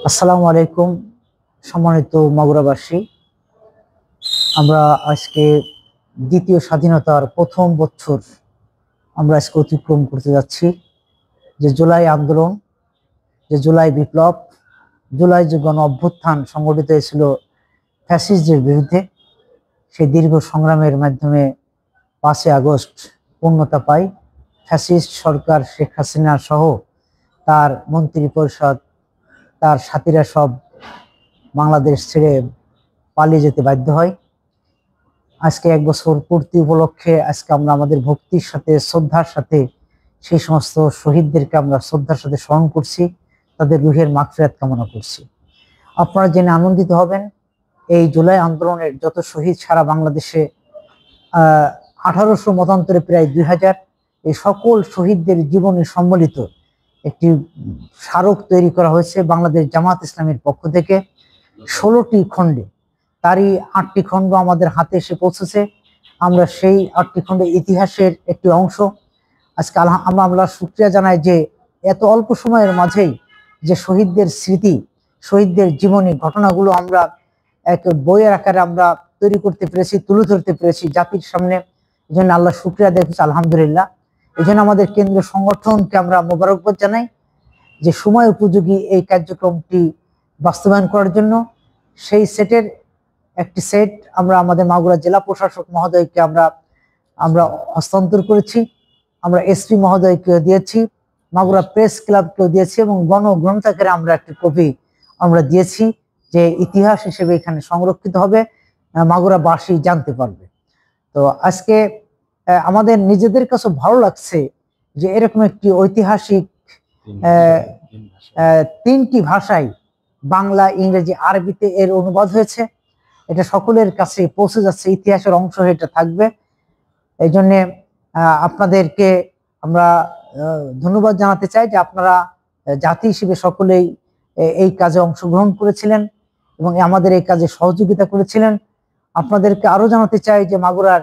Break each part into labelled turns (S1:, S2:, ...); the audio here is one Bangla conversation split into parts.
S1: আসসালামু আলাইকুম সম্মানিত মাগুরাবাসী। আমরা আজকে দ্বিতীয় স্বাধীনতার প্রথম বছর আমরা আজকে অতিক্রম করতে যাচ্ছি। যে জুলাই আন্দোলন, যে জুলাই বিপ্লব, জুলাই যে গণ অভ্যুত্থান সংগঠিত হয়েছিল ফ্যাসিস্টদের বিরুদ্ধে, সেই দীর্ঘ সংগ্রামের মাধ্যমে 5ই আগস্ট পূর্ণতা পায়। ফ্যাসিস্ট সরকার শেখ হাসিনা সহ তার মন্ত্রী পরিষদ, তার সাথীরা সব বাংলাদেশ ছেড়ে পালিয়ে যেতে বাধ্য হয়। আজকে 1 বছর পূর্তি উপলক্ষে আজকে আমরা আমাদের ভক্তির সাথে, শ্রদ্ধার সাথে সেই সমস্ত শহীদদেরকে আমরা শ্রদ্ধার সাথে স্মরণ করছি, তাদের রুহের মাগফিরাত কামনা করছি। আপনারা জেনে আনন্দিত হবেন, এই জুলাই আন্দোলনের যত শহীদ সারা বাংলাদেশে 1800 মতান্তরে প্রায় 2000, এই সকল শহীদদের জীবনে সম্মিলিত একটি স্মারক তৈরি করা হয়েছে বাংলাদেশ জামাত ইসলামের পক্ষ থেকে 16টি খণ্ডে। তারই 8টি খণ্ড আমাদের হাতে এসে পৌঁছেছে। আমরা সেই 8টি খণ্ডের ইতিহাসের একটি অংশ আজকে আমরা শুকরিয়া জানাই যে এত অল্প সময়ের মাঝেই যে শহীদদের স্মৃতি, শহীদদের জীবনী ঘটনাগুলো আমরা এক বইয়ের আকারে আমরা তৈরি করতে পেরেছি, তুলে ধরতে পেরেছি জাতির সামনে। এই জন্য আল্লাহ শুকরিয়া দেখেছি, আলহামদুলিল্লাহ। এই জন্য আমাদের কেন্দ্রীয় সংগঠনকে আমরা মোবারকবাদ জানাই যে সময় উপযোগী এই কার্যক্রমটি বাস্তবায়ন করার জন্য। সেই সেটের একটি সেট আমরা আমাদের মাগুরা জেলা প্রশাসক মহোদয়কে আমরা হস্তান্তর করেছি, আমরা এসপি মহোদয়কে দিয়েছি, মাগুরা প্রেস ক্লাবকেও দিয়েছি এবং গণগ্রন্থাগারে আমরা একটি কপি আমরা দিয়েছি, যে ইতিহাস হিসেবে এখানে সংরক্ষিত হবে, মাগুরাবাসী জানতে পারবে। তো আজকে আমাদের নিজেদের কাছে ভালো লাগছে যে এরকম একটি ঐতিহাসিক 3টি ভাষায়, বাংলা, ইংরেজি, আরবিতে এর অনুবাদ হয়েছে। এটা সকলের কাছে পৌঁছে যাচ্ছে, ইতিহাসের অংশ হয়ে এটা থাকবে। এই জন্যে আপনাদেরকে আমরা ধন্যবাদ জানাতে চাই যে আপনারা জাতি হিসেবে সকলেই এই কাজে অংশগ্রহণ করেছিলেন এবং আমাদের এই কাজে সহযোগিতা করেছিলেন। আপনাদেরকে আরো জানাতে চাই যে মাগুরার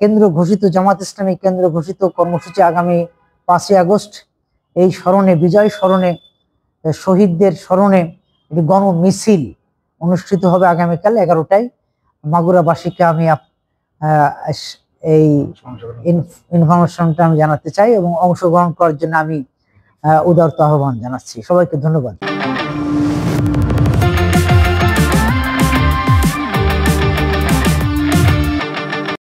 S1: কেন্দ্র ঘোষিত, জামাত ইসলামী কেন্দ্র ঘোষিত কর্মসূচি আগামী 5ই আগস্ট, এই স্মরণে, বিজয় স্মরণে, শহীদদের স্মরণে একটি গণ মিছিল অনুষ্ঠিত হবে আগামীকাল 11টায়। মাগুরাবাসীকে আমি এই ইনফরমেশনটা আমি জানাতে চাই এবং অংশগ্রহণ করার জন্য আমি উদারত আহ্বান জানাচ্ছি। সবাইকে ধন্যবাদ।